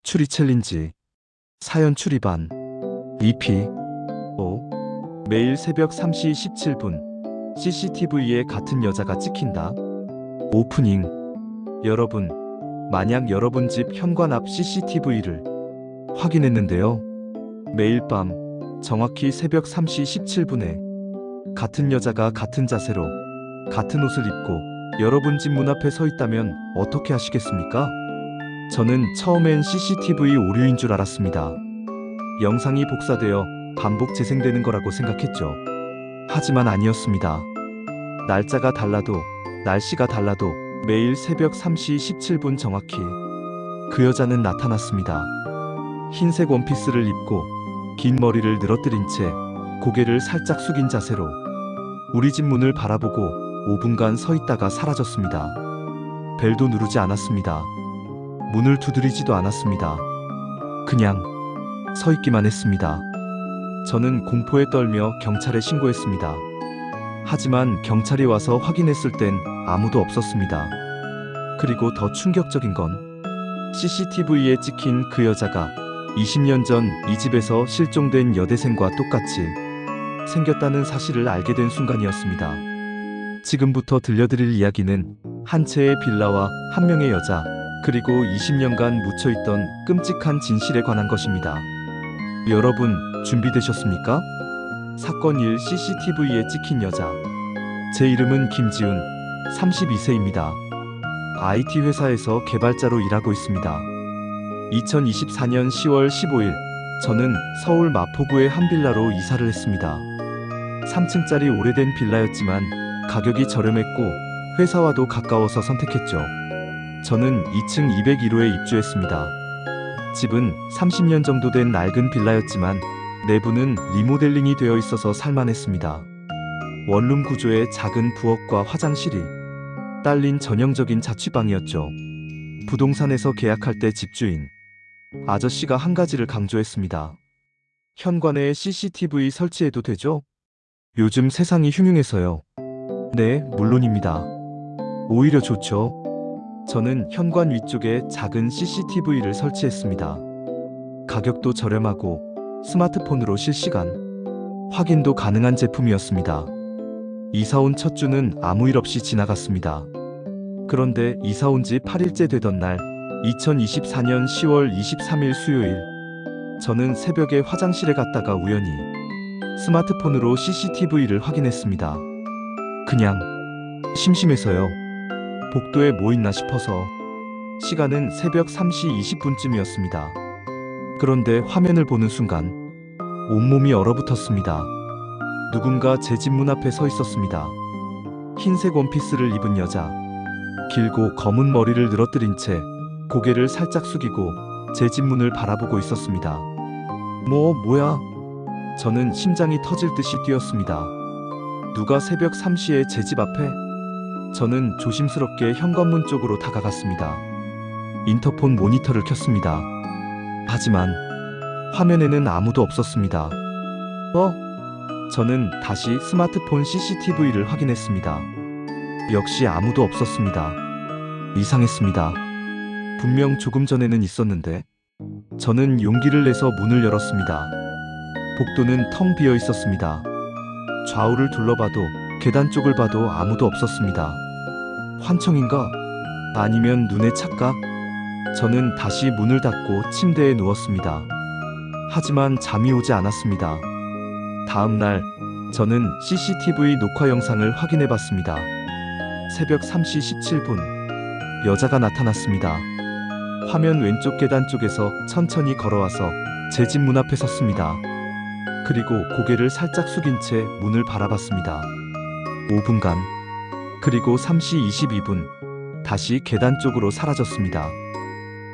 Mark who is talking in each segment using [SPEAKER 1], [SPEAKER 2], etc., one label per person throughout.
[SPEAKER 1] 추리 챌린지 사연 추리반 EP 5. 매일 새벽 3시 17분 CCTV에 같은 여자가 찍힌다. 오프닝. 여러분, 만약 여러분 집 현관 앞 CCTV를 확인했는데요. 매일 밤 정확히 새벽 3시 17분에 같은 여자가 같은 자세로 같은 옷을 입고 여러분 집 문 앞에 서 있다면 어떻게 하시겠습니까? 저는 처음엔 CCTV 오류인 줄 알았습니다. 영상이 복사되어 반복 재생되는 거라고 생각했죠. 하지만 아니었습니다. 날짜가 달라도 날씨가 달라도 매일 새벽 3시 17분 정확히 그 여자는 나타났습니다. 흰색 원피스를 입고 긴 머리를 늘어뜨린 채 고개를 살짝 숙인 자세로 우리 집 문을 바라보고 5분간 서 있다가 사라졌습니다. 벨도 누르지 않았습니다. 문을 두드리지도 않았습니다. 그냥 서 있기만 했습니다. 저는 공포에 떨며 경찰에 신고했습니다. 하지만 경찰이 와서 확인했을 땐 아무도 없었습니다. 그리고 더 충격적인 건 CCTV에 찍힌 그 여자가 20년 전 이 집에서 실종된 여대생과 똑같이 생겼다는 사실을 알게 된 순간이었습니다. 지금부터 들려드릴 이야기는 한 채의 빌라와 한 명의 여자, 그리고 20년간 묻혀있던 끔찍한 진실에 관한 것입니다. 여러분, 준비되셨습니까? 사건 1. CCTV에 찍힌 여자. 제 이름은 김지훈, 32세입니다. IT 회사에서 개발자로 일하고 있습니다. 2024년 10월 15일, 저는 서울 마포구의 한 빌라로 이사를 했습니다. 3층짜리 오래된 빌라였지만 가격이 저렴했고 회사와도 가까워서 선택했죠. 저는 2층 201호에 입주했습니다. 집은 30년 정도 된 낡은 빌라였지만 내부는 리모델링이 되어 있어서 살만했습니다. 원룸 구조의 작은 부엌과 화장실이 딸린 전형적인 자취방이었죠. 부동산에서 계약할 때 집주인 아저씨가 한 가지를 강조했습니다. 현관에 CCTV 설치해도 되죠? 요즘 세상이 흉흉해서요. 네, 물론입니다. 오히려 좋죠. 저는 현관 위쪽에 작은 CCTV를 설치했습니다. 가격도 저렴하고 스마트폰으로 실시간 확인도 가능한 제품이었습니다. 이사 온 첫 주는 아무 일 없이 지나갔습니다. 그런데 이사 온 지 8일째 되던 날, 2024년 10월 23일 수요일, 저는 새벽에 화장실에 갔다가 우연히 스마트폰으로 CCTV를 확인했습니다. 그냥 심심해서요. 복도에 뭐 있나 싶어서. 시간은 새벽 3시 20분쯤이었습니다. 그런데 화면을 보는 순간 온몸이 얼어붙었습니다. 누군가 제 집 문 앞에 서 있었습니다. 흰색 원피스를 입은 여자, 길고 검은 머리를 늘어뜨린 채 고개를 살짝 숙이고 제 집 문을 바라보고 있었습니다. 뭐야? 저는 심장이 터질 듯이 뛰었습니다. 누가 새벽 3시에 제 집 앞에? 저는 조심스럽게 현관문 쪽으로 다가갔습니다. 인터폰 모니터를 켰습니다. 하지만 화면에는 아무도 없었습니다. 저는 다시 스마트폰 CCTV를 확인했습니다. 역시 아무도 없었습니다. 이상했습니다. 분명 조금 전에는 있었는데. 저는 용기를 내서 문을 열었습니다. 복도는 텅 비어 있었습니다. 좌우를 둘러봐도 계단 쪽을 봐도 아무도 없었습니다. 환청인가? 아니면 눈의 착각? 저는 다시 문을 닫고 침대에 누웠습니다. 하지만 잠이 오지 않았습니다. 다음 날, 저는 CCTV 녹화 영상을 확인해 봤습니다. 새벽 3시 17분, 여자가 나타났습니다. 화면 왼쪽 계단 쪽에서 천천히 걸어와서 제 집 문 앞에 섰습니다. 그리고 고개를 살짝 숙인 채 문을 바라봤습니다. 5분간. 그리고 3시 22분, 다시 계단 쪽으로 사라졌습니다.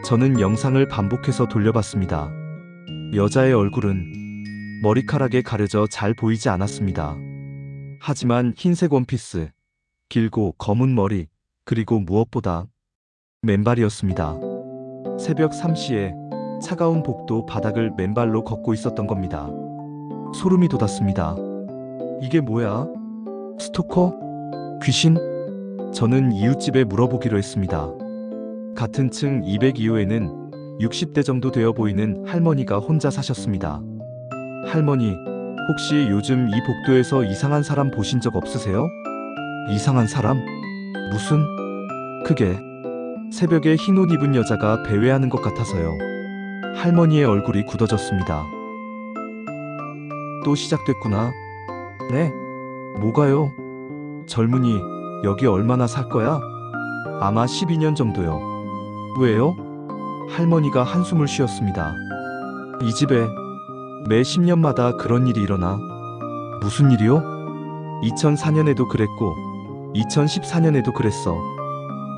[SPEAKER 1] 저는 영상을 반복해서 돌려봤습니다. 여자의 얼굴은 머리카락에 가려져 잘 보이지 않았습니다. 하지만 흰색 원피스, 길고 검은 머리, 그리고 무엇보다 맨발이었습니다. 새벽 3시에 차가운 복도 바닥을 맨발로 걷고 있었던 겁니다. 소름이 돋았습니다. 이게 뭐야? 스토커? 귀신? 저는 이웃집에 물어보기로 했습니다. 같은 층 202호에는 60대 정도 되어 보이는 할머니가 혼자 사셨습니다. 할머니, 혹시 요즘 이 복도에서 이상한 사람 보신 적 없으세요? 이상한 사람? 무슨? 그게 새벽에 흰 옷 입은 여자가 배회하는 것 같아서요. 할머니의 얼굴이 굳어졌습니다. 또 시작됐구나. 네? 뭐가요? 젊은이, 여기 얼마나 살 거야? 아마 12년 정도요. 왜요? 할머니가 한숨을 쉬었습니다. 이 집에 매 10년마다 그런 일이 일어나. 무슨 일이요? 2004년에도 그랬고 2014년에도 그랬어.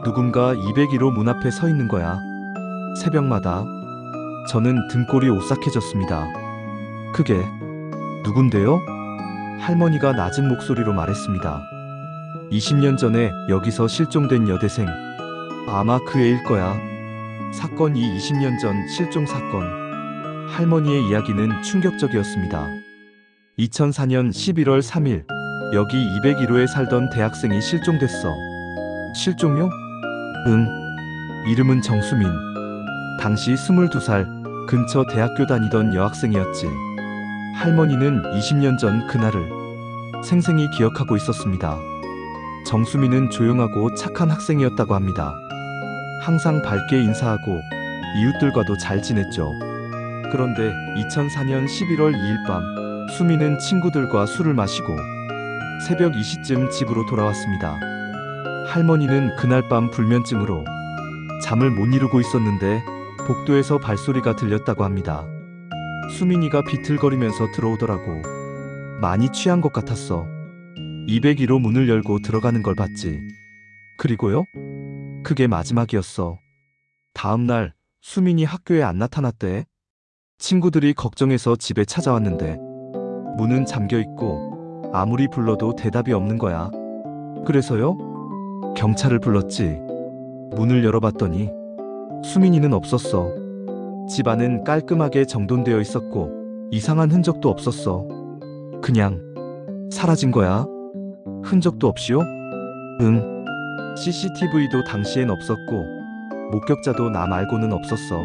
[SPEAKER 1] 누군가 201호 문 앞에 서 있는 거야. 새벽마다. 저는 등골이 오싹해졌습니다. 그게 누군데요? 할머니가 낮은 목소리로 말했습니다. 20년 전에 여기서 실종된 여대생. 아마 그 애일 거야. 사건이 20년 전 실종 사건. 할머니의 이야기는 충격적이었습니다. 2004년 11월 3일, 여기 201호에 살던 대학생이 실종됐어. 실종요? 응. 이름은 정수민. 당시 22살, 근처 대학교 다니던 여학생이었지. 할머니는 20년 전 그날을 생생히 기억하고 있었습니다. 정수민은 조용하고 착한 학생이었다고 합니다. 항상 밝게 인사하고 이웃들과도 잘 지냈죠. 그런데 2004년 11월 2일 밤, 수민은 친구들과 술을 마시고 새벽 2시쯤 집으로 돌아왔습니다. 할머니는 그날 밤 불면증으로 잠을 못 이루고 있었는데 복도에서 발소리가 들렸다고 합니다. 수민이가 비틀거리면서 들어오더라고. 많이 취한 것 같았어. 201호 문을 열고 들어가는 걸 봤지. 그리고요? 그게 마지막이었어. 다음 날 수민이 학교에 안 나타났대. 친구들이 걱정해서 집에 찾아왔는데 문은 잠겨 있고 아무리 불러도 대답이 없는 거야. 그래서요? 경찰을 불렀지. 문을 열어봤더니 수민이는 없었어. 집 안은 깔끔하게 정돈되어 있었고 이상한 흔적도 없었어. 그냥 사라진 거야. 흔적도 없이요? 응. CCTV도 당시엔 없었고 목격자도 나 말고는 없었어.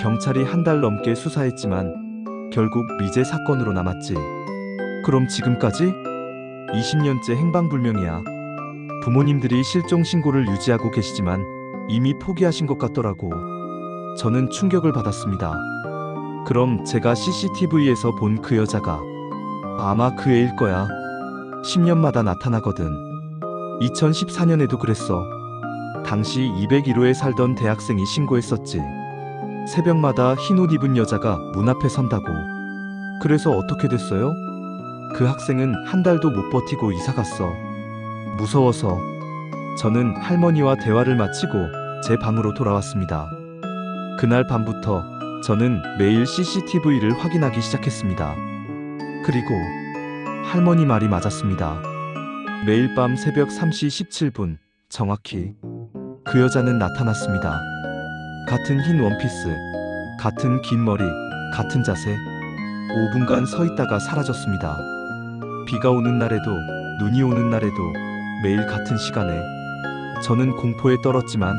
[SPEAKER 1] 경찰이 한 달 넘게 수사했지만 결국 미제 사건으로 남았지. 그럼 지금까지? 20년째 행방불명이야. 부모님들이 실종 신고를 유지하고 계시지만 이미 포기하신 것 같더라고. 저는 충격을 받았습니다. 그럼 제가 CCTV에서 본 그 여자가 아마 그 애일 거야. 10년마다 나타나거든. 2014년에도 그랬어. 당시 201호에 살던 대학생이 신고했었지. 새벽마다 흰 옷 입은 여자가 문 앞에 선다고. 그래서 어떻게 됐어요? 그 학생은 한 달도 못 버티고 이사 갔어. 무서워서. 저는 할머니와 대화를 마치고 제 방으로 돌아왔습니다. 그날 밤부터 저는 매일 CCTV를 확인하기 시작했습니다. 그리고 할머니 말이 맞았습니다. 매일 밤 새벽 3시 17분 정확히 그 여자는 나타났습니다. 같은 흰 원피스, 같은 긴 머리, 같은 자세. 5분간 서 있다가 사라졌습니다. 비가 오는 날에도 눈이 오는 날에도 매일 같은 시간에. 저는 공포에 떨었지만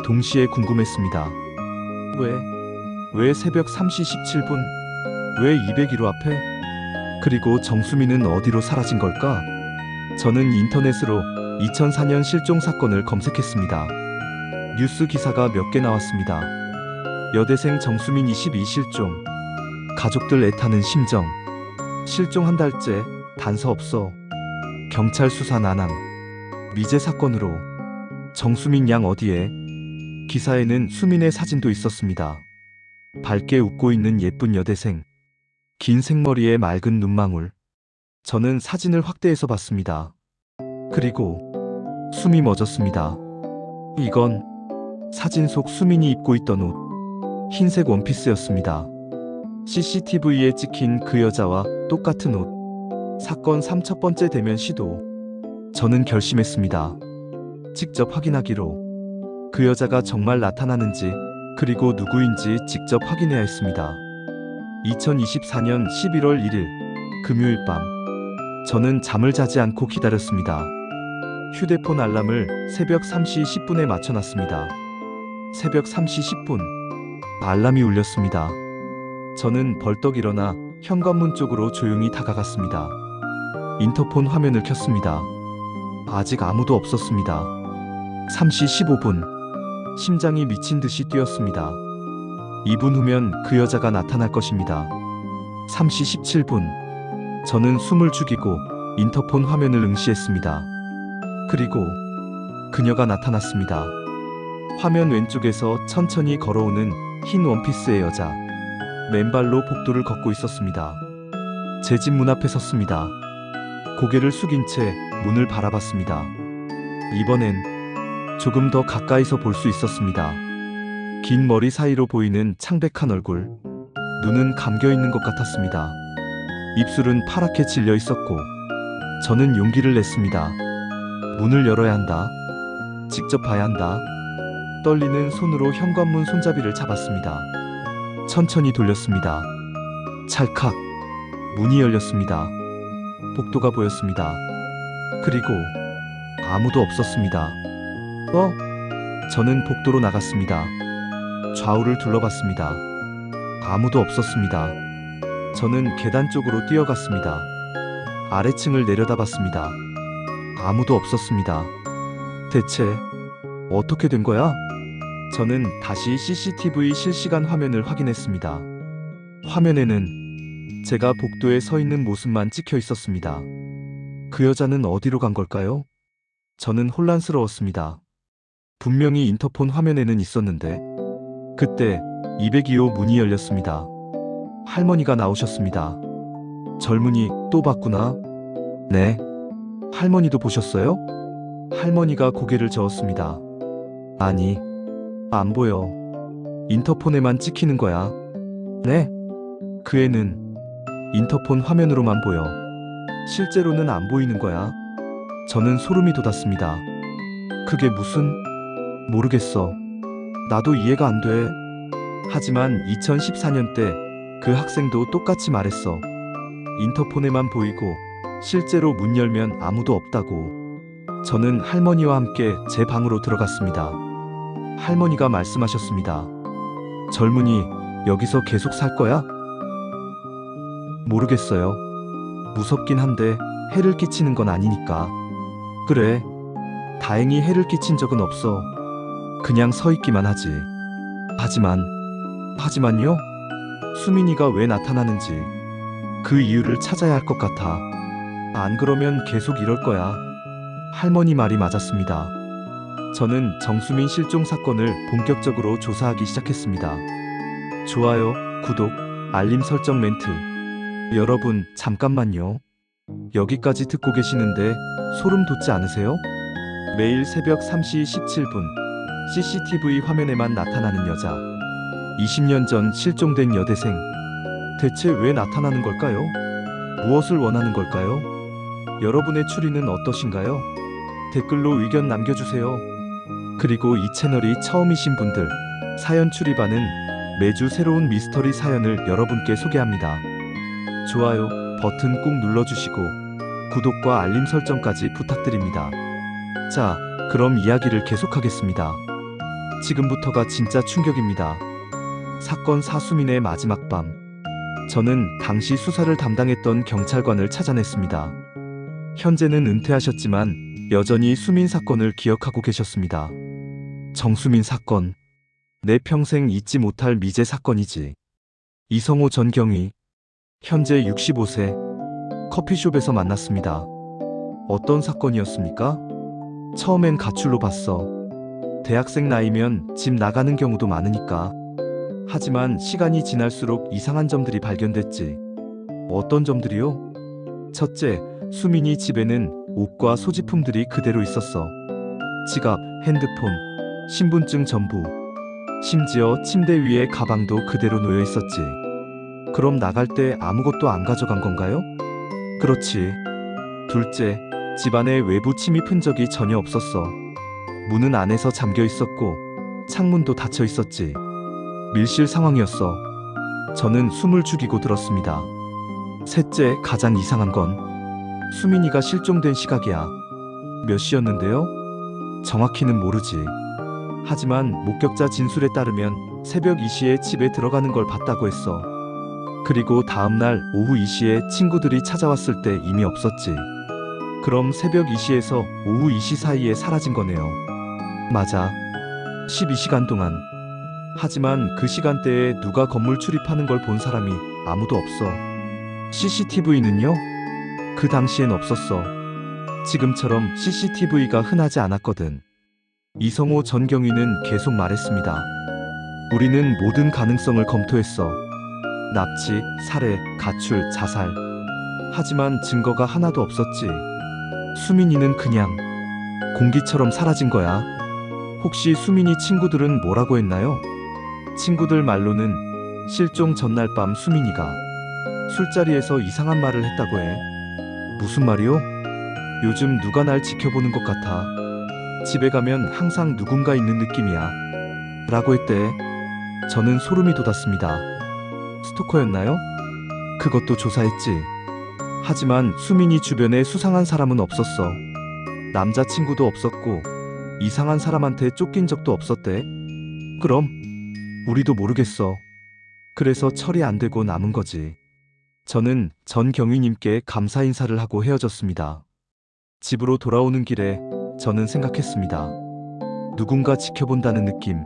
[SPEAKER 1] 동시에 궁금했습니다. 왜 새벽 3시 17분? 왜 201호 앞에? 그리고 정수민은 어디로 사라진 걸까? 저는 인터넷으로 2004년 실종 사건을 검색했습니다. 뉴스 기사가 몇 개 나왔습니다. 여대생 정수민 22 실종. 가족들 애타는 심정. 실종 한 달째 단서 없어. 경찰 수사 난항. 미제 사건으로. 정수민 양 어디에? 기사에는 수민의 사진도 있었습니다. 밝게 웃고 있는 예쁜 여대생. 긴 생머리에 맑은 눈망울. 저는 사진을 확대해서 봤습니다. 그리고 숨이 멎었습니다. 이건 사진 속 수민이 입고 있던 옷. 흰색 원피스였습니다. CCTV에 찍힌 그 여자와 똑같은 옷. 사건 3첫 번째 대면 시도. 저는 결심했습니다. 직접 확인하기로. 그 여자가 정말 나타나는지 그리고 누구인지 직접 확인해야 했습니다. 2024년 11월 1일 금요일 밤. 저는 잠을 자지 않고 기다렸습니다. 휴대폰 알람을 새벽 3시 10분에 맞춰놨습니다. 새벽 3시 10분. 알람이 울렸습니다. 저는 벌떡 일어나 현관문 쪽으로 조용히 다가갔습니다. 인터폰 화면을 켰습니다. 아직 아무도 없었습니다. 3시 15분. 심장이 미친 듯이 뛰었습니다. 2분 후면 그 여자가 나타날 것입니다. 3시 17분. 저는 숨을 죽이고 인터폰 화면을 응시했습니다. 그리고 그녀가 나타났습니다. 화면 왼쪽에서 천천히 걸어오는 흰 원피스의 여자. 맨발로 복도를 걷고 있었습니다. 제 집 문 앞에 섰습니다. 고개를 숙인 채 문을 바라봤습니다. 이번엔 조금 더 가까이서 볼 수 있었습니다. 긴 머리 사이로 보이는 창백한 얼굴, 눈은 감겨 있는 것 같았습니다. 입술은 파랗게 질려 있었고, 저는 용기를 냈습니다. 문을 열어야 한다. 직접 봐야 한다. 떨리는 손으로 현관문 손잡이를 잡았습니다. 천천히 돌렸습니다. 찰칵. 문이 열렸습니다. 복도가 보였습니다. 그리고 아무도 없었습니다. 저는 복도로 나갔습니다. 좌우를 둘러봤습니다. 아무도 없었습니다. 저는 계단 쪽으로 뛰어갔습니다. 아래층을 내려다봤습니다. 아무도 없었습니다. 대체 어떻게 된 거야? 저는 다시 CCTV 실시간 화면을 확인했습니다. 화면에는 제가 복도에 서 있는 모습만 찍혀 있었습니다. 그 여자는 어디로 간 걸까요? 저는 혼란스러웠습니다. 분명히 인터폰 화면에는 있었는데. 그때 202호 문이 열렸습니다. 할머니가 나오셨습니다. 젊은이 또 봤구나. 네. 할머니도 보셨어요? 할머니가 고개를 저었습니다. 아니, 안 보여. 인터폰에만 찍히는 거야. 네? 그 애는 인터폰 화면으로만 보여. 실제로는 안 보이는 거야. 저는 소름이 돋았습니다. 그게 무슨... 모르겠어. 나도 이해가 안 돼. 하지만 2014년 때 그 학생도 똑같이 말했어. 인터폰에만 보이고 실제로 문 열면 아무도 없다고. 저는 할머니와 함께 제 방으로 들어갔습니다. 할머니가 말씀하셨습니다. 젊은이, 여기서 계속 살 거야? 모르겠어요. 무섭긴 한데 해를 끼치는 건 아니니까. 그래. 다행히 해를 끼친 적은 없어. 그냥 서 있기만 하지. 하지만요? 수민이가 왜 나타나는지 그 이유를 찾아야 할 것 같아. 안 그러면 계속 이럴 거야. 할머니 말이 맞았습니다. 저는 정수민 실종 사건을 본격적으로 조사하기 시작했습니다. 좋아요, 구독, 알림 설정 멘트. 여러분, 잠깐만요. 여기까지 듣고 계시는데 소름 돋지 않으세요? 매일 새벽 3시 17분 CCTV 화면에만 나타나는 여자. 20년 전 실종된 여대생. 대체 왜 나타나는 걸까요? 무엇을 원하는 걸까요? 여러분의 추리는 어떠신가요? 댓글로 의견 남겨주세요. 그리고 이 채널이 처음이신 분들, 사연 추리반은 매주 새로운 미스터리 사연을 여러분께 소개합니다. 좋아요 버튼 꾹 눌러주시고 구독과 알림 설정까지 부탁드립니다. 자, 그럼 이야기를 계속하겠습니다. 지금부터가 진짜 충격입니다. 사건 사수민의 마지막 밤. 저는 당시 수사를 담당했던 경찰관을 찾아냈습니다. 현재는 은퇴하셨지만 여전히 수민 사건을 기억하고 계셨습니다. 정수민 사건. 내 평생 잊지 못할 미제 사건이지. 이성호 전 경위. 현재 65세. 커피숍에서 만났습니다. 어떤 사건이었습니까? 처음엔 가출로 봤어. 대학생 나이면 집 나가는 경우도 많으니까. 하지만 시간이 지날수록 이상한 점들이 발견됐지. 어떤 점들이요? 첫째, 수민이 집에는 옷과 소지품들이 그대로 있었어. 지갑, 핸드폰, 신분증 전부. 심지어 침대 위에 가방도 그대로 놓여 있었지. 그럼 나갈 때 아무것도 안 가져간 건가요? 그렇지. 둘째, 집안에 외부 침입 흔적이 전혀 없었어. 문은 안에서 잠겨 있었고 창문도 닫혀 있었지. 밀실 상황이었어. 저는 숨을 죽이고 들었습니다. 셋째, 가장 이상한 건 수민이가 실종된 시각이야. 몇 시였는데요? 정확히는 모르지. 하지만 목격자 진술에 따르면 새벽 2시에 집에 들어가는 걸 봤다고 했어. 그리고 다음날 오후 2시에 친구들이 찾아왔을 때 이미 없었지. 그럼 새벽 2시에서 오후 2시 사이에 사라진 거네요. 맞아. 12시간 동안. 하지만 그 시간대에 누가 건물 출입하는 걸 본 사람이 아무도 없어. CCTV는요? 그 당시엔 없었어. 지금처럼 CCTV가 흔하지 않았거든. 이성호 전 경위는 계속 말했습니다. 우리는 모든 가능성을 검토했어. 납치, 살해, 가출, 자살. 하지만 증거가 하나도 없었지. 수민이는 그냥 공기처럼 사라진 거야. 혹시 수민이 친구들은 뭐라고 했나요? 친구들 말로는 실종 전날 밤 수민이가 술자리에서 이상한 말을 했다고 해. 무슨 말이요? 요즘 누가 날 지켜보는 것 같아. 집에 가면 항상 누군가 있는 느낌이야. 라고 했대. 저는 소름이 돋았습니다. 스토커였나요? 그것도 조사했지. 하지만 수민이 주변에 수상한 사람은 없었어. 남자친구도 없었고 이상한 사람한테 쫓긴 적도 없었대. 그럼 우리도 모르겠어. 그래서 처리 안 되고 남은 거지. 저는 전 경위님께 감사 인사를 하고 헤어졌습니다. 집으로 돌아오는 길에 저는 생각했습니다. 누군가 지켜본다는 느낌.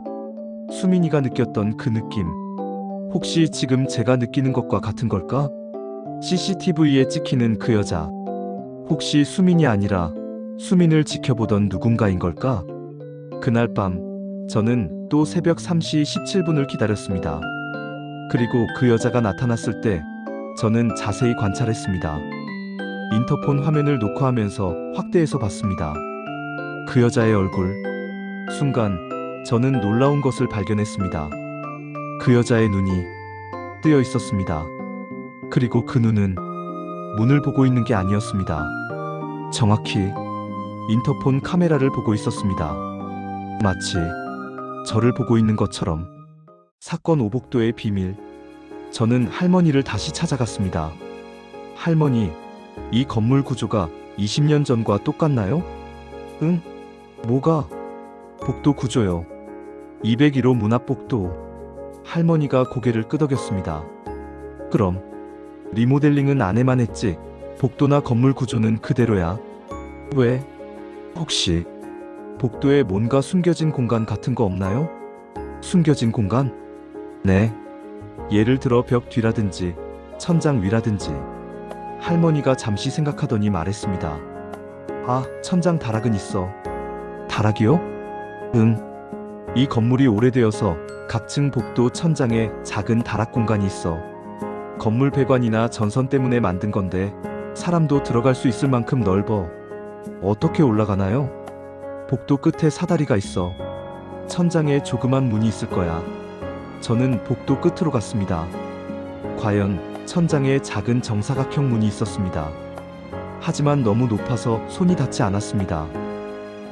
[SPEAKER 1] 수민이가 느꼈던 그 느낌. 혹시 지금 제가 느끼는 것과 같은 걸까? CCTV에 찍히는 그 여자. 혹시 수민이 아니라 수민을 지켜보던 누군가인 걸까? 그날 밤 저는 또 새벽 3시 17분을 기다렸습니다. 그리고 그 여자가 나타났을 때 저는 자세히 관찰했습니다. 인터폰 화면을 녹화하면서 확대해서 봤습니다. 그 여자의 얼굴. 순간 저는 놀라운 것을 발견했습니다. 그 여자의 눈이 뜨여 있었습니다. 그리고 그 눈은 문을 보고 있는 게 아니었습니다. 정확히 인터폰 카메라를 보고 있었습니다. 마치 저를 보고 있는 것처럼. 사건 오복도의 비밀. 저는 할머니를 다시 찾아갔습니다. 할머니, 이 건물 구조가 20년 전과 똑같나요? 응? 뭐가? 복도 구조요. 201호 문 앞 복도. 할머니가 고개를 끄덕였습니다. 그럼 리모델링은 아내만 했지 복도나 건물 구조는 그대로야. 왜? 혹시 복도에 뭔가 숨겨진 공간 같은 거 없나요? 숨겨진 공간? 네. 예를 들어 벽 뒤라든지 천장 위라든지. 할머니가 잠시 생각하더니 말했습니다. 아, 천장 다락은 있어. 다락이요? 응. 이 건물이 오래되어서 각 층 복도 천장에 작은 다락 공간이 있어. 건물 배관이나 전선 때문에 만든 건데 사람도 들어갈 수 있을 만큼 넓어. 어떻게 올라가나요? 복도 끝에 사다리가 있어. 천장에 조그만 문이 있을 거야. 저는 복도 끝으로 갔습니다. 과연 천장에 작은 정사각형 문이 있었습니다. 하지만 너무 높아서 손이 닿지 않았습니다.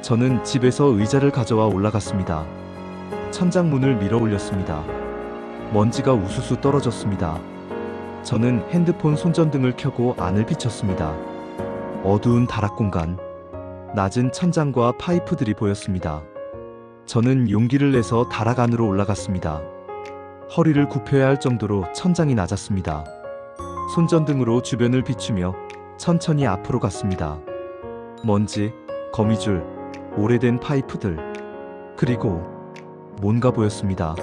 [SPEAKER 1] 저는 집에서 의자를 가져와 올라갔습니다. 천장 문을 밀어 올렸습니다. 먼지가 우수수 떨어졌습니다. 저는 핸드폰 손전등을 켜고 안을 비췄습니다. 어두운 다락 공간. 낮은 천장과 파이프들이 보였습니다. 저는 용기를 내서 다락 안으로 올라갔습니다. 허리를 굽혀야 할 정도로 천장이 낮았습니다. 손전등으로 주변을 비추며 천천히 앞으로 갔습니다. 먼지, 거미줄, 오래된 파이프들, 그리고 뭔가 보였습니다.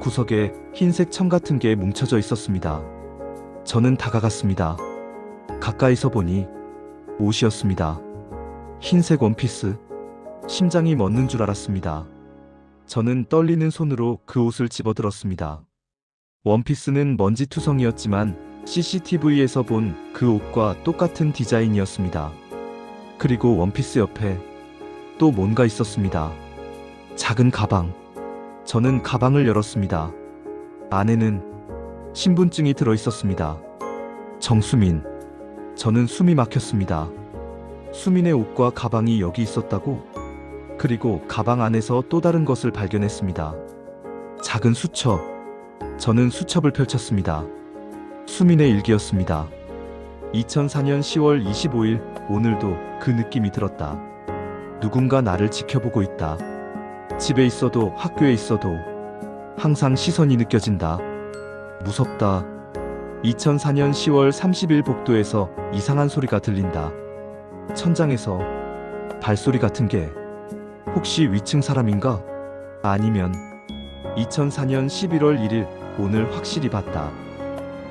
[SPEAKER 1] 구석에 흰색 청 같은 게 뭉쳐져 있었습니다. 저는 다가갔습니다. 가까이서 보니 옷이었습니다. 흰색 원피스. 심장이 멎는 줄 알았습니다. 저는 떨리는 손으로 그 옷을 집어들었습니다. 원피스는 먼지투성이었지만 CCTV에서 본 그 옷과 똑같은 디자인이었습니다. 그리고 원피스 옆에 또 뭔가 있었습니다. 작은 가방. 저는 가방을 열었습니다. 안에는 신분증이 들어 있었습니다. 정수민. 저는 숨이 막혔습니다. 수민의 옷과 가방이 여기 있었다고? 그리고 가방 안에서 또 다른 것을 발견했습니다. 작은 수첩. 저는 수첩을 펼쳤습니다. 수민의 일기였습니다. 2004년 10월 25일, 오늘도 그 느낌이 들었다. 누군가 나를 지켜보고 있다. 집에 있어도 학교에 있어도 항상 시선이 느껴진다. 무섭다. 2004년 10월 30일 복도에서 이상한 소리가 들린다. 천장에서 발소리 같은 게 혹시 위층 사람인가? 아니면 2004년 11월 1일 오늘 확실히 봤다.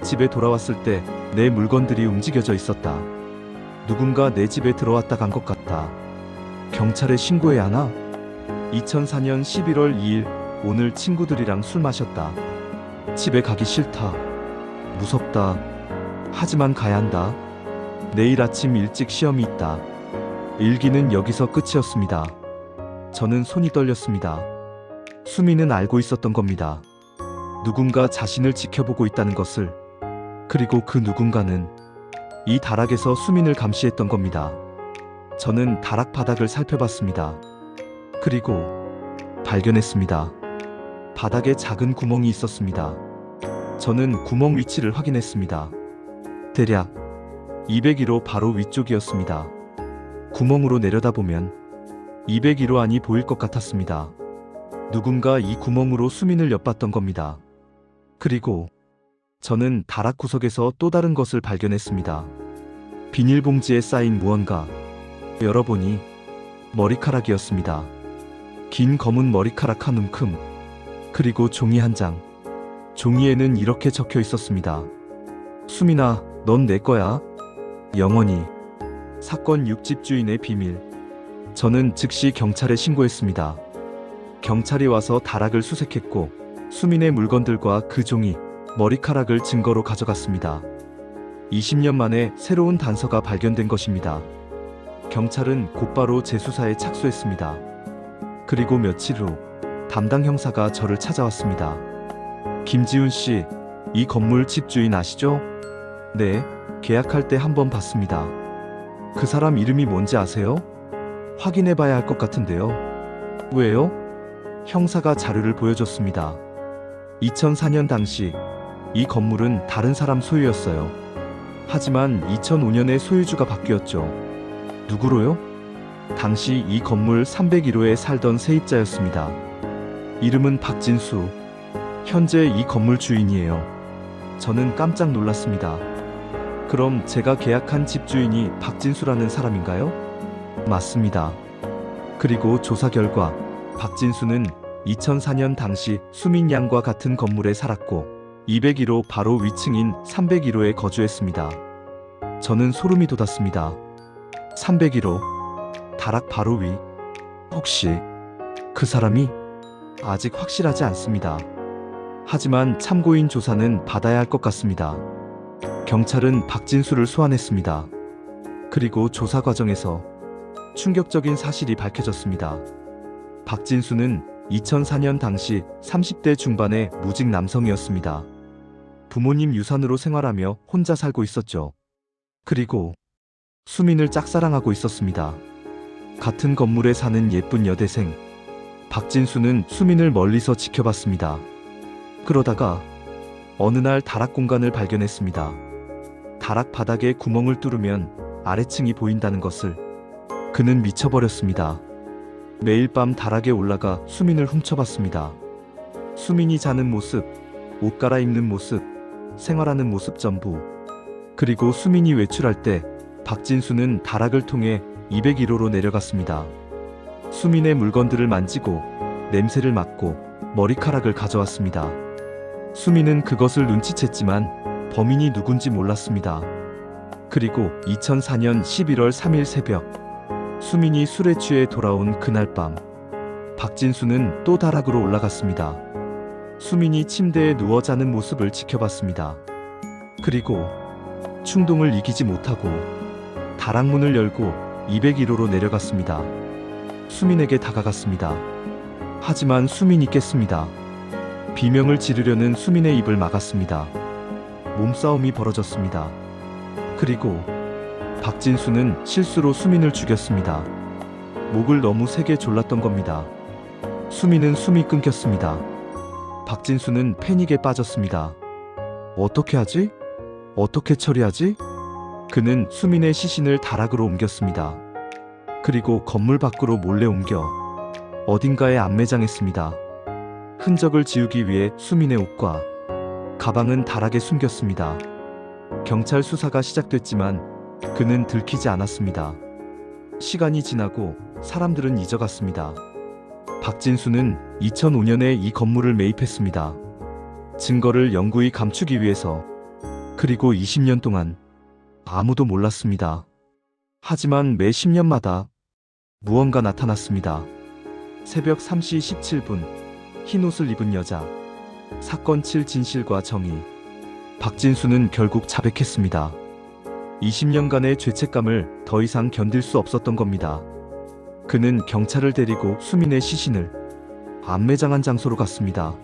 [SPEAKER 1] 집에 돌아왔을 때 내 물건들이 움직여져 있었다. 누군가 내 집에 들어왔다 간 것 같다. 경찰에 신고해야 하나? 2004년 11월 2일 오늘 친구들이랑 술 마셨다. 집에 가기 싫다. 무섭다. 하지만 가야 한다. 내일 아침 일찍 시험이 있다. 일기는 여기서 끝이었습니다. 저는 손이 떨렸습니다. 수미는 알고 있었던 겁니다. 누군가 자신을 지켜보고 있다는 것을. 그리고 그 누군가는 이 다락에서 수민을 감시했던 겁니다. 저는 다락 바닥을 살펴봤습니다. 그리고 발견했습니다. 바닥에 작은 구멍이 있었습니다. 저는 구멍 위치를 확인했습니다. 대략 201호 바로 위쪽이었습니다. 구멍으로 내려다보면 201호 안이 보일 것 같았습니다. 누군가 이 구멍으로 수민을 엿봤던 겁니다. 그리고 저는 다락 구석에서 또 다른 것을 발견했습니다. 비닐봉지에 쌓인 무언가. 열어보니 머리카락이었습니다. 긴 검은 머리카락 한 움큼. 그리고 종이 한 장. 종이에는 이렇게 적혀 있었습니다. 수민아, 넌 내 거야. 영원히. 사건 6집 주인의 비밀. 저는 즉시 경찰에 신고했습니다. 경찰이 와서 다락을 수색했고 수민의 물건들과 그 종이, 머리카락을 증거로 가져갔습니다. 20년 만에 새로운 단서가 발견된 것입니다. 경찰은 곧바로 재수사에 착수했습니다. 그리고 며칠 후 담당 형사가 저를 찾아왔습니다. 김지훈 씨, 이 건물 집주인 아시죠? 네, 계약할 때 한번 봤습니다. 그 사람 이름이 뭔지 아세요? 확인해봐야 할 것 같은데요. 왜요? 형사가 자료를 보여줬습니다. 2004년 당시 이 건물은 다른 사람 소유였어요. 하지만 2005년에 소유주가 바뀌었죠. 누구로요? 당시 이 건물 301호에 살던 세입자였습니다. 이름은 박진수. 현재 이 건물 주인이에요. 저는 깜짝 놀랐습니다. 그럼 제가 계약한 집주인이 박진수라는 사람인가요? 맞습니다. 그리고 조사 결과 박진수는 2004년 당시 수민 양과 같은 건물에 살았고 201호 바로 위층인 301호에 거주했습니다. 저는 소름이 돋았습니다. 301호, 다락 바로 위. 혹시 그 사람이? 아직 확실하지 않습니다. 하지만 참고인 조사는 받아야 할 것 같습니다. 경찰은 박진수를 소환했습니다. 그리고 조사 과정에서 충격적인 사실이 밝혀졌습니다. 박진수는 2004년 당시 30대 중반의 무직 남성이었습니다. 부모님 유산으로 생활하며 혼자 살고 있었죠. 그리고 수민을 짝사랑하고 있었습니다. 같은 건물에 사는 예쁜 여대생. 박진수는 수민을 멀리서 지켜봤습니다. 그러다가 어느 날 다락 공간을 발견했습니다. 다락 바닥에 구멍을 뚫으면 아래층이 보인다는 것을. 그는 미쳐버렸습니다. 매일 밤 다락에 올라가 수민을 훔쳐봤습니다. 수민이 자는 모습, 옷 갈아입는 모습, 생활하는 모습 전부. 그리고 수민이 외출할 때 박진수는 다락을 통해 201호로 내려갔습니다. 수민의 물건들을 만지고 냄새를 맡고 머리카락을 가져왔습니다. 수민은 그것을 눈치챘지만 범인이 누군지 몰랐습니다. 그리고 2004년 11월 3일 새벽, 수민이 술에 취해 돌아온 그날 밤, 박진수는 또 다락으로 올라갔습니다. 수민이 침대에 누워 자는 모습을 지켜봤습니다. 그리고 충동을 이기지 못하고 다락문을 열고 201호로 내려갔습니다. 수민에게 다가갔습니다. 하지만 수민이 깼습니다. 비명을 지르려는 수민의 입을 막았습니다. 몸싸움이 벌어졌습니다. 그리고 박진수는 실수로 수민을 죽였습니다. 목을 너무 세게 졸랐던 겁니다. 수민은 숨이 끊겼습니다. 박진수는 패닉에 빠졌습니다. 어떻게 하지? 어떻게 처리하지? 그는 수민의 시신을 다락으로 옮겼습니다. 그리고 건물 밖으로 몰래 옮겨 어딘가에 안매장했습니다. 흔적을 지우기 위해 수민의 옷과 가방은 다락에 숨겼습니다. 경찰 수사가 시작됐지만 그는 들키지 않았습니다. 시간이 지나고 사람들은 잊어갔습니다. 박진수는 2005년에 이 건물을 매입했습니다. 증거를 영구히 감추기 위해서. 그리고 20년 동안 아무도 몰랐습니다. 하지만 매 10년마다 무언가 나타났습니다. 새벽 3시 17분, 흰 옷을 입은 여자. 사건 7 진실과 정의. 박진수는 결국 자백했습니다. 20년간의 죄책감을 더 이상 견딜 수 없었던 겁니다. 그는 경찰을 데리고 수민의 시신을 암매장한 장소로 갔습니다.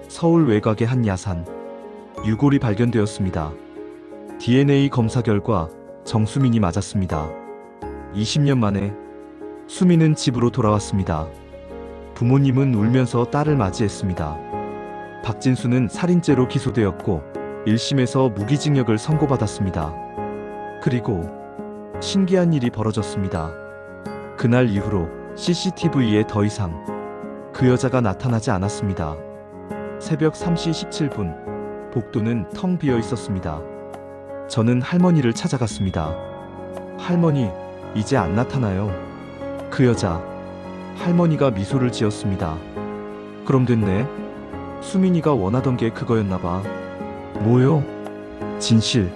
[SPEAKER 1] 서울 외곽의 한 야산. 유골이 발견되었습니다. DNA 검사 결과 정수민이 맞았습니다. 20년 만에 수민은 집으로 돌아왔습니다. 부모님은 울면서 딸을 맞이했습니다. 박진수는 살인죄로 기소되었고 1심에서 무기징역을 선고받았습니다. 그리고 신기한 일이 벌어졌습니다. 그날 이후로 CCTV에 더 이상 그 여자가 나타나지 않았습니다. 새벽 3시 17분, 복도는 텅 비어 있었습니다. 저는 할머니를 찾아갔습니다. 할머니, 이제 안 나타나요. 그 여자. 할머니가 미소를 지었습니다. 그럼 됐네. 수민이가 원하던 게 그거였나 봐. 뭐요? 진실.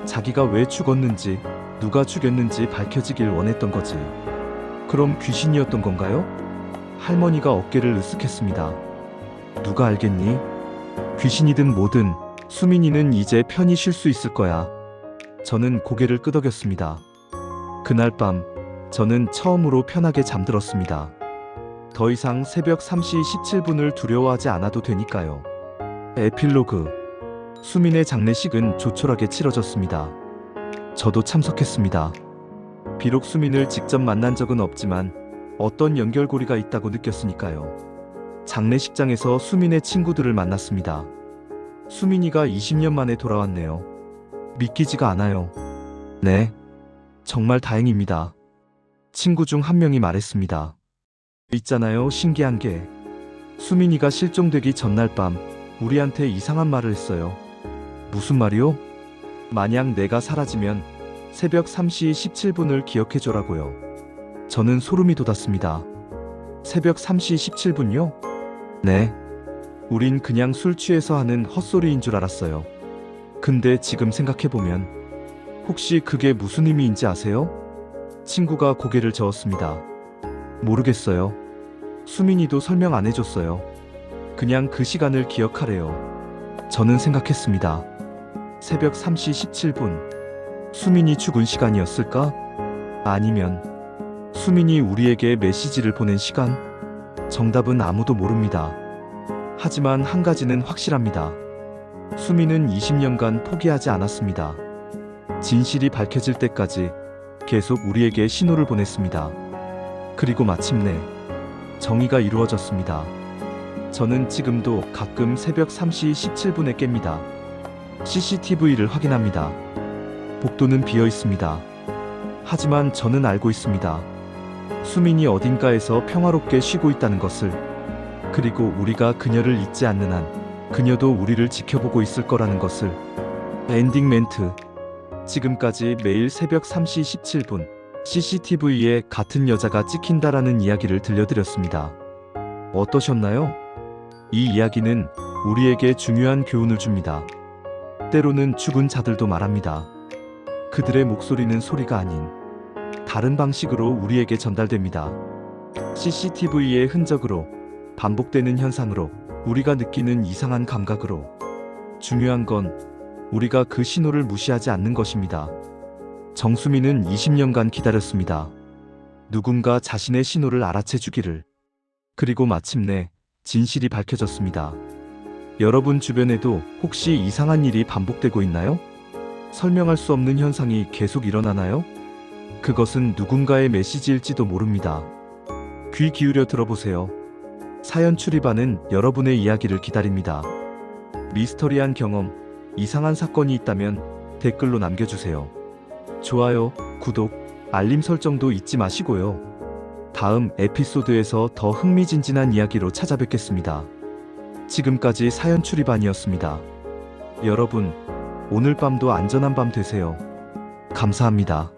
[SPEAKER 1] 자기가 왜 죽었는지, 누가 죽였는지 밝혀지길 원했던 거지. 그럼 귀신이었던 건가요? 할머니가 어깨를 으쓱했습니다. 누가 알겠니? 귀신이든 뭐든 수민이는 이제 편히 쉴 수 있을 거야. 저는 고개를 끄덕였습니다. 그날 밤 저는 처음으로 편하게 잠들었습니다. 더 이상 새벽 3시 17분을 두려워하지 않아도 되니까요. 에필로그. 수민의 장례식은 조촐하게 치러졌습니다. 저도 참석했습니다. 비록 수민을 직접 만난 적은 없지만 어떤 연결고리가 있다고 느꼈으니까요. 장례식장에서 수민의 친구들을 만났습니다. 수민이가 20년 만에 돌아왔네요. 믿기지가 않아요. 네, 정말 다행입니다. 친구 중 한 명이 말했습니다. 있잖아요, 신기한 게. 수민이가 실종되기 전날 밤 우리한테 이상한 말을 했어요. 무슨 말이요? 만약 내가 사라지면 새벽 3시 17분을 기억해줘라고요. 저는 소름이 돋았습니다. 새벽 3시 17분요? 네. 우린 그냥 술 취해서 하는 헛소리인 줄 알았어요. 근데 지금 생각해보면 혹시 그게 무슨 의미인지 아세요? 친구가 고개를 저었습니다. 모르겠어요. 수민이도 설명 안 해줬어요. 그냥 그 시간을 기억하래요. 저는 생각했습니다. 새벽 3시 17분. 수민이 죽은 시간이었을까? 아니면 수민이 우리에게 메시지를 보낸 시간? 정답은 아무도 모릅니다. 하지만 한 가지는 확실합니다. 수민은 20년간 포기하지 않았습니다. 진실이 밝혀질 때까지 계속 우리에게 신호를 보냈습니다. 그리고 마침내 정의가 이루어졌습니다. 저는 지금도 가끔 새벽 3시 17분에 깹니다. CCTV를 확인합니다. 복도는 비어 있습니다. 하지만 저는 알고 있습니다. 수민이 어딘가에서 평화롭게 쉬고 있다는 것을. 그리고 우리가 그녀를 잊지 않는 한 그녀도 우리를 지켜보고 있을 거라는 것을. 엔딩 멘트. 지금까지 매일 새벽 3시 17분 CCTV에 같은 여자가 찍힌다라는 이야기를 들려드렸습니다. 어떠셨나요? 이 이야기는 우리에게 중요한 교훈을 줍니다. 때로는 죽은 자들도 말합니다. 그들의 목소리는 소리가 아닌 다른 방식으로 우리에게 전달됩니다. CCTV의 흔적으로, 반복되는 현상으로, 우리가 느끼는 이상한 감각으로. 중요한 건 우리가 그 신호를 무시하지 않는 것입니다. 정수민은 20년간 기다렸습니다. 누군가 자신의 신호를 알아채주기를. 그리고 마침내 진실이 밝혀졌습니다. 여러분 주변에도 혹시 이상한 일이 반복되고 있나요? 설명할 수 없는 현상이 계속 일어나나요? 그것은 누군가의 메시지일지도 모릅니다. 귀 기울여 들어보세요. 사연 출입하는 여러분의 이야기를 기다립니다. 미스터리한 경험, 이상한 사건이 있다면 댓글로 남겨주세요. 좋아요, 구독, 알림 설정도 잊지 마시고요. 다음 에피소드에서 더 흥미진진한 이야기로 찾아뵙겠습니다. 지금까지 사연 추리반이었습니다. 여러분, 오늘 밤도 안전한 밤 되세요. 감사합니다.